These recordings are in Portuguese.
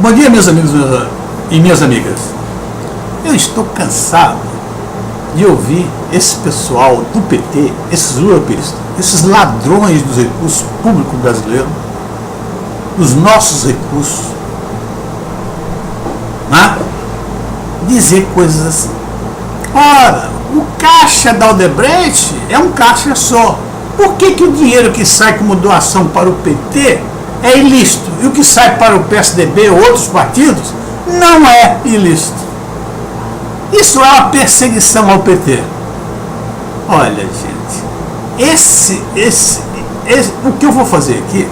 Bom dia, meus amigos e minhas amigas. Eu estou cansado de ouvir esse pessoal do PT, esses luloperistas, esses ladrões dos recursos públicos brasileiros, dos nossos recursos, né? Dizer coisas assim. Ora, o caixa da Odebrecht é um caixa só. Por que o dinheiro que sai como doação para o PT é ilícito e o que sai para o PSDB ou outros partidos não é ilícito? Isso é uma perseguição ao PT. Olha, gente, o que eu vou fazer aqui,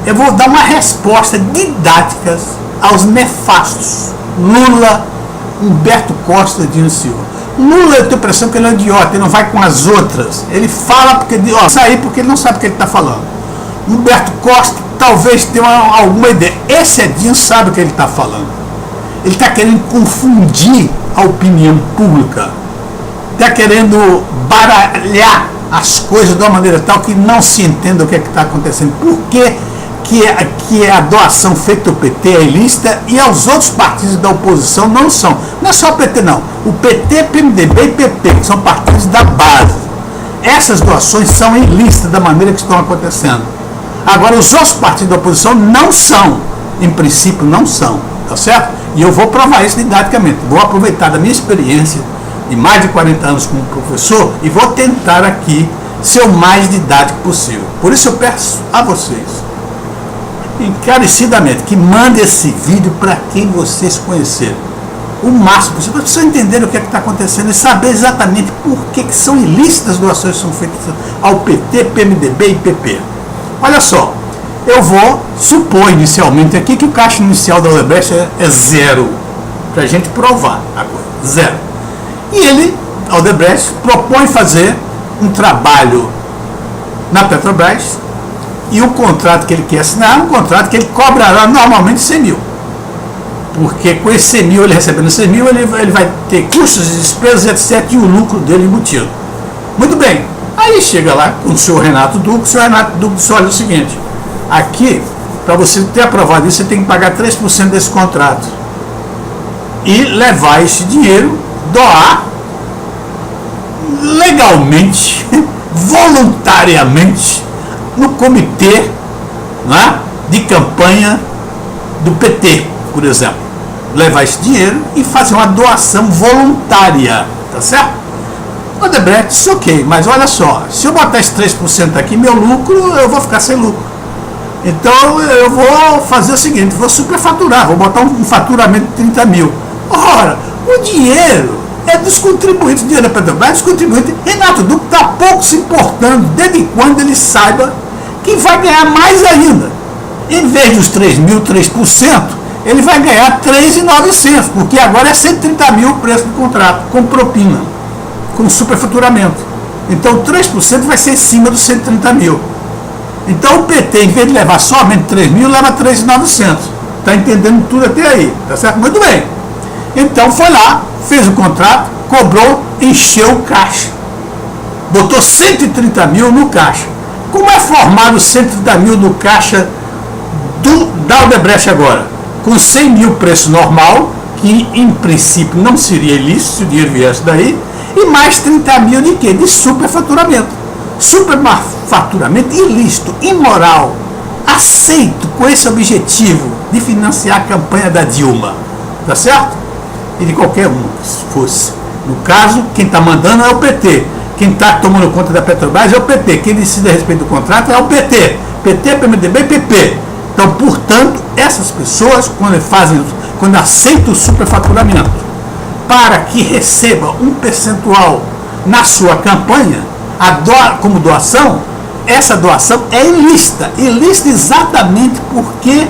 eu vou dar uma resposta didática aos nefastos Lula, Humberto Costa e Dino Silva. Lula, eu tenho a impressão que ele é um idiota, ele não vai com as outras. Ele fala porque sair porque ele não sabe o que ele está falando. Humberto Costa talvez tenha alguma ideia. Esse Edinho sabe o que ele está falando. Ele está querendo confundir a opinião pública. Está querendo baralhar as coisas de uma maneira tal que não se entenda o que está acontecendo. Por que a doação feita ao PT é ilícita e aos outros partidos da oposição não são? Não é só o PT não. O PT, PMDB e PP, que são partidos da base. Essas doações são ilícitas da maneira que estão acontecendo. Agora, os outros partidos da oposição não são. Em princípio, não são. Tá certo? E eu vou provar isso didaticamente. Vou aproveitar da minha experiência de mais de 40 anos como professor e vou tentar aqui ser o mais didático possível. Por isso eu peço a vocês, encarecidamente, que mande esse vídeo para quem vocês conhecerem. O máximo possível, para vocês entenderem o que é que está acontecendo e saber exatamente por que são ilícitas as doações que são feitas ao PT, PMDB e PP. Olha só, eu vou supor inicialmente aqui que o caixa inicial da Odebrecht é zero, para a gente provar a coisa, zero. E ele, a Odebrecht, propõe fazer um trabalho na Petrobras e o contrato que ele quer assinar é um contrato que ele cobrará normalmente 100 mil. Porque com esse 100 mil, ele recebendo 100 mil, ele vai ter custos e despesas, etc. e o lucro dele embutido. Muito bem. Aí chega lá com o senhor Renato Duque, o senhor Renato Duque diz: olha o seguinte, aqui, para você ter aprovado isso, você tem que pagar 3% desse contrato. E levar esse dinheiro, doar legalmente, voluntariamente, no comitê, né, de campanha do PT, por exemplo. Levar esse dinheiro e fazer uma doação voluntária, tá certo? Odebrecht disse: ok, mas olha só, se eu botar esse 3% aqui, meu lucro, eu vou ficar sem lucro. Então eu vou fazer o seguinte, vou superfaturar, vou botar um faturamento de 30 mil. Ora, o dinheiro é dos contribuintes, o dinheiro da Petrobras é dos contribuintes. Renato Duque está pouco se importando, desde quando ele saiba que vai ganhar mais ainda. Em vez dos 3 mil, 3%, ele vai ganhar 3.900, porque agora é 130 mil o preço do contrato, com propina, com superfaturamento. Então 3% vai ser em cima dos 130 mil. Então o PT, em vez de levar somente 3 mil, leva 3.900. Está entendendo tudo até aí, tá certo? Muito bem. Então foi lá, fez o contrato, cobrou, encheu o caixa. Botou 130 mil no caixa. Como é formado 130 mil no caixa da Odebrecht agora? Com 100 mil preço normal, que em princípio não seria ilícito se o dinheiro viesse daí, e mais 30 mil de quê? De superfaturamento. Superfaturamento ilícito, imoral, aceito com esse objetivo de financiar a campanha da Dilma. Tá certo? E de qualquer um que fosse. No caso, quem está mandando é o PT. Quem está tomando conta da Petrobras é o PT. Quem decide a respeito do contrato é o PT. PT, PMDB e PP. Então, portanto, essas pessoas, quando aceitam o superfaturamento, para que receba um percentual na sua campanha, como doação, essa doação é ilícita. Ilícita exatamente porque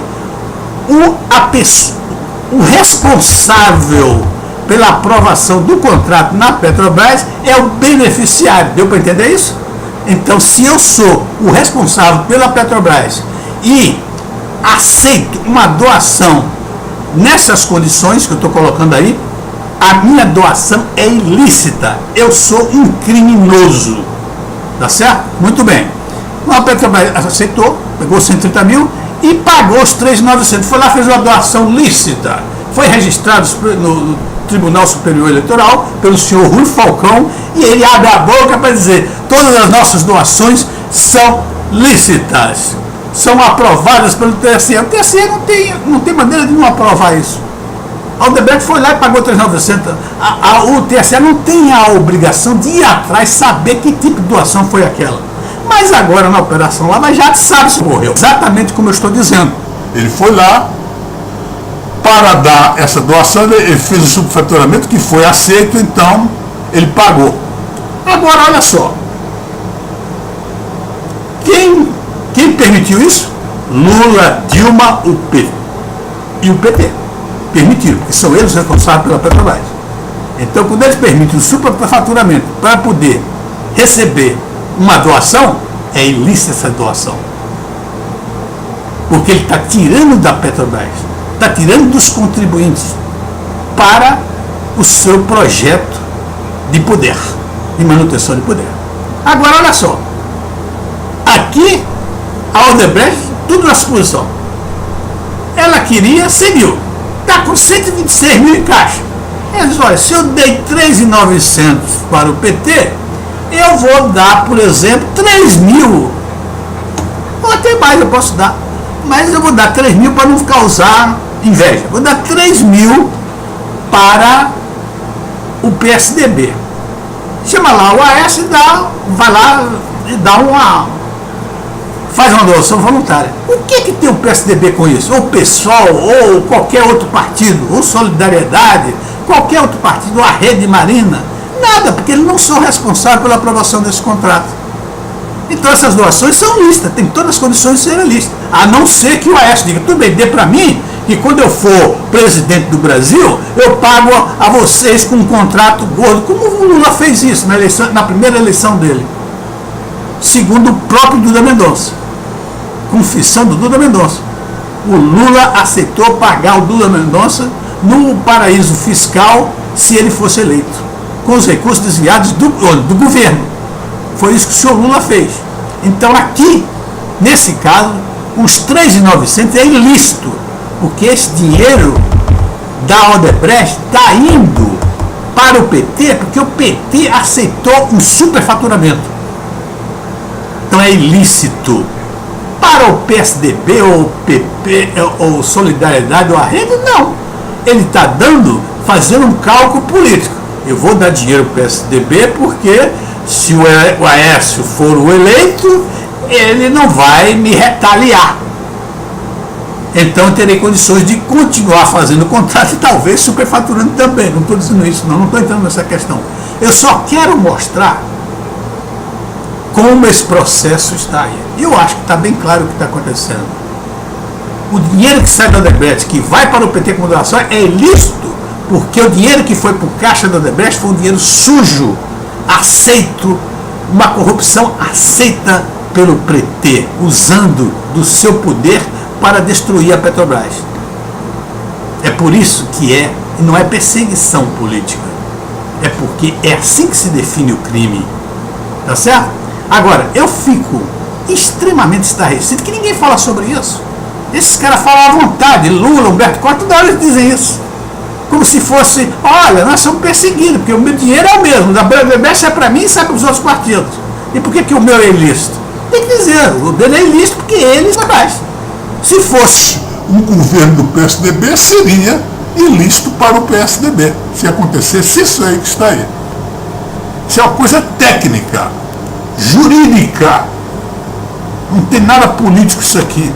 o responsável pela aprovação do contrato na Petrobras é o beneficiário. Deu para entender isso? Então, se eu sou o responsável pela Petrobras e aceito uma doação nessas condições que eu estou colocando aí, a minha doação é ilícita. Eu sou um criminoso. Tá certo? Muito bem. A Petrobras aceitou, pegou 130 mil e pagou os 3.900. Foi lá, fez uma doação lícita. Foi registrado no Tribunal Superior Eleitoral pelo senhor Rui Falcão, e ele abre a boca para dizer: todas as nossas doações são lícitas, são aprovadas pelo TSE. O TSE não tem maneira de não aprovar isso. A Odebrecht foi lá e pagou 3.900. O TSE não tem a obrigação de ir atrás, saber que tipo de doação foi aquela. Mas agora, na Operação Lava Jato, sabe se morreu. Exatamente como eu estou dizendo. Ele foi lá para dar essa doação, ele fez o subfaturamento que foi aceito, então ele pagou. Agora, olha só. Quem permitiu isso? Lula, Dilma, o PT e o PT. Permitiram, porque são eles responsáveis pela Petrobras. Então, quando eles permitem o superfaturamento para poder receber uma doação, é ilícita essa doação. Porque ele está tirando da Petrobras, está tirando dos contribuintes para o seu projeto de poder, de manutenção de poder. Agora, olha só. Aqui, a Odebrecht, tudo na suposição. Ela queria, seguiu. Está com 126 mil em caixa. Ela diz: olha, se eu dei 3.900 para o PT, eu vou dar, por exemplo, 3 mil. Ou até mais eu posso dar. Mas eu vou dar 3 mil para não causar inveja. Vou dar 3 mil para o PSDB. Chama lá o AS e vai lá e dá faz uma doação voluntária. O que tem o PSDB com isso? Ou o PSOL, ou qualquer outro partido, ou Solidariedade, qualquer outro partido, ou a Rede Marina? Nada, porque eles não são responsáveis pela aprovação desse contrato. Então essas doações são lícitas, tem todas as condições de serem lícitas. A não ser que o Aécio diga: tudo bem, dê para mim, que quando eu for presidente do Brasil, eu pago a vocês com um contrato gordo, como o Lula fez isso na primeira eleição dele. Segundo o próprio Duda Mendonça. Confissão do Duda Mendonça. O Lula aceitou pagar o Duda Mendonça no paraíso fiscal se ele fosse eleito, com os recursos desviados do governo. Foi isso que o senhor Lula fez. Então aqui, nesse caso, os 3.900 é ilícito, porque esse dinheiro da Odebrecht está indo para o PT, porque o PT aceitou um superfaturamento. Então é ilícito. Para o PSDB ou o PP ou Solidariedade ou a Rede, não. Ele está fazendo um cálculo político. Eu vou dar dinheiro para o PSDB porque se o Aécio for o eleito, ele não vai me retaliar. Então eu terei condições de continuar fazendo o contrato e talvez superfaturando também. Não estou dizendo isso, não estou entrando nessa questão. Eu só quero mostrar como esse processo está aí. E eu acho que está bem claro o que está acontecendo. O dinheiro que sai da Odebrecht, que vai para o PT como doação, é ilícito, porque o dinheiro que foi para o caixa da Odebrecht foi um dinheiro sujo, aceito, uma corrupção aceita pelo PT, usando do seu poder para destruir a Petrobras. É por isso que não é perseguição política, é porque é assim que se define o crime. Tá certo? Agora, eu fico extremamente estarrecido que ninguém fala sobre isso. Esses caras falam à vontade, Lula, Humberto Costa, toda hora eles dizem isso. Como se fosse: olha, nós somos perseguidos, porque o meu dinheiro é o mesmo, da Odebrecht é para mim e sai para os outros partidos. E por que o meu é ilícito? Tem que dizer, o dele é ilícito porque eles faz. Se fosse um governo do PSDB, seria ilícito para o PSDB, se acontecesse isso aí que está aí. Isso é uma coisa técnica, jurídica, não tem nada político isso aqui,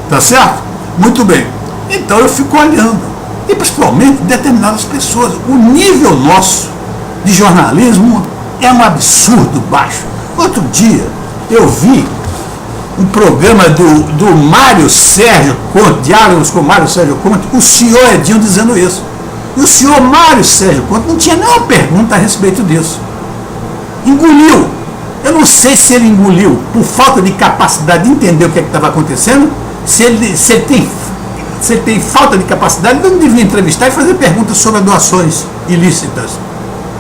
tá certo? Muito bem, então eu fico olhando, e principalmente determinadas pessoas. O nível nosso de jornalismo é um absurdo baixo. Outro dia eu vi um programa do Mário Sérgio Conte, diálogos com Mário Sérgio Conte, o senhor Edinho dizendo isso. E o senhor Mário Sérgio Conte não tinha nenhuma pergunta a respeito disso. Engoliu. Eu não sei se ele engoliu por falta de capacidade de entender o que estava acontecendo, se ele tem falta de capacidade, ele não devia entrevistar e fazer perguntas sobre doações ilícitas.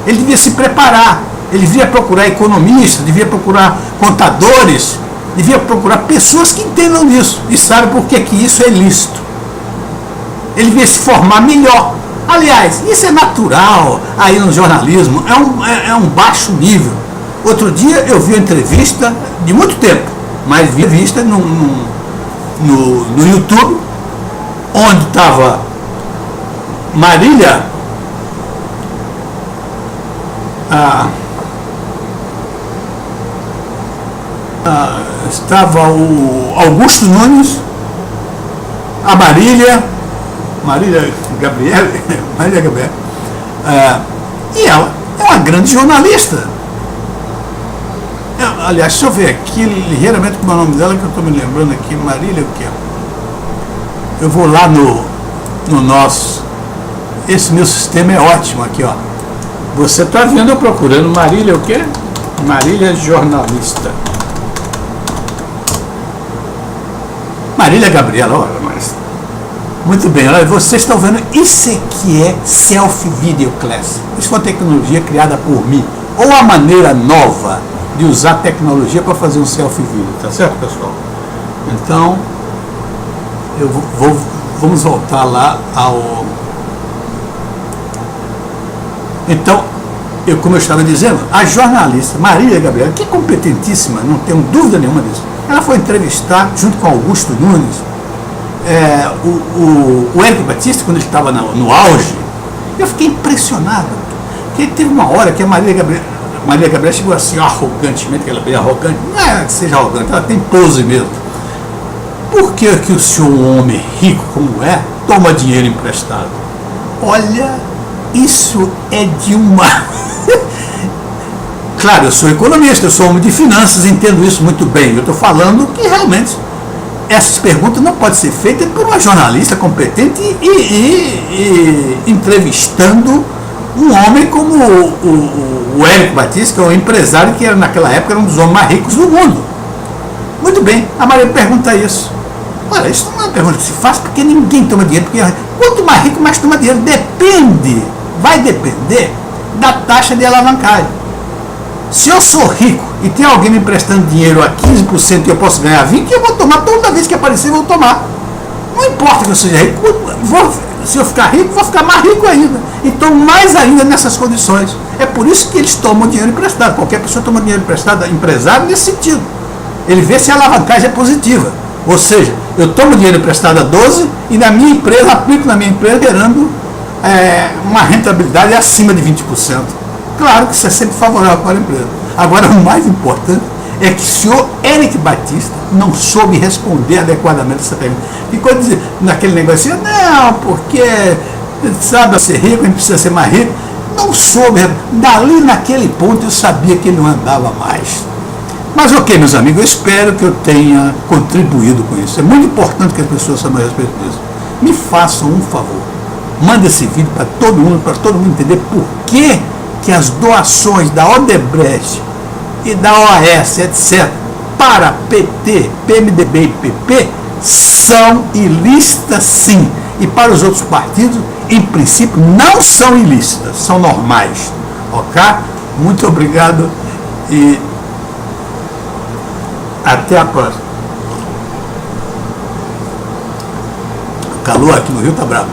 Ele devia se preparar, ele devia procurar economistas, devia procurar contadores, devia procurar pessoas que entendam disso e sabem por que isso é ilícito. Ele devia se formar melhor. Aliás, isso é natural aí no jornalismo, é um baixo nível. Outro dia eu vi uma entrevista de muito tempo, mas vi vista no YouTube, onde estava Marília, estava o Augusto Nunes, a Marília Gabriela, e ela é uma grande jornalista. Aliás, deixa eu ver aqui ligeiramente como é o nome dela, que eu estou me lembrando aqui. Marília o quê? Eu vou lá no nosso. Esse meu sistema é ótimo aqui, ó. Você está vendo eu procurando Marília o quê? Marília jornalista. Marília Gabriela, olha, mas. Muito bem, olha, vocês estão vendo, isso aqui é Selfie Video Class. Isso foi uma tecnologia criada por mim, ou a maneira nova de usar tecnologia para fazer um selfie vídeo, tá certo, pessoal? Então, vamos voltar lá ao... Então, como eu estava dizendo, a jornalista Marília Gabriela, que é competentíssima, não tenho dúvida nenhuma disso, ela foi entrevistar, junto com Augusto Nunes, o Érico Batista, quando ele estava no auge. Eu fiquei impressionado, porque teve uma hora que a Marília Gabriela chegou assim, arrogantemente, que ela é bem arrogante, não é que seja arrogante, ela tem pose mesmo. Por que o senhor, um homem rico como é, toma dinheiro emprestado? Olha, isso é de uma... Claro, eu sou economista, eu sou homem de finanças, entendo isso muito bem. Eu estou falando que realmente essas perguntas não podem ser feitas por uma jornalista competente e entrevistando um homem como o Érico Batista, que é um empresário que naquela época era um dos homens mais ricos do mundo. Muito bem, a Maria pergunta isso. Olha, isso não é uma pergunta que se faz, porque ninguém toma dinheiro. Porque quanto mais rico, mais toma dinheiro. Vai depender da taxa de alavancagem. Se eu sou rico e tem alguém me emprestando dinheiro a 15% e eu posso ganhar 20%, eu vou tomar toda vez que aparecer, eu vou tomar. Não importa que eu seja rico, se eu ficar rico, vou ficar mais rico ainda. E tomo mais ainda nessas condições. É por isso que eles tomam dinheiro emprestado. Qualquer pessoa toma dinheiro emprestado, empresário, nesse sentido. Ele vê se a alavancagem é positiva. Ou seja, eu tomo dinheiro emprestado a 12 e na minha empresa, aplico na minha empresa, gerando uma rentabilidade acima de 20%. Claro que isso é sempre favorável para a empresa. Agora, o mais importante é que o senhor Érico Batista não soube responder adequadamente essa pergunta. Ficou dizendo, naquele negócio, não, porque, sabe, ser rico, a gente precisa ser mais rico. Não soube, dali naquele ponto eu sabia que ele não andava mais. Mas ok, meus amigos, eu espero que eu tenha contribuído com isso. É muito importante que as pessoas saibam a respeito disso. Me façam um favor. Manda esse vídeo para todo mundo entender por que as doações da Odebrecht e da OAS, etc., para PT, PMDB e PP são ilícitas sim. E para os outros partidos, em princípio, não são ilícitas, são normais. Ok? Muito obrigado e até a próxima. O calor aqui no Rio tá bravo.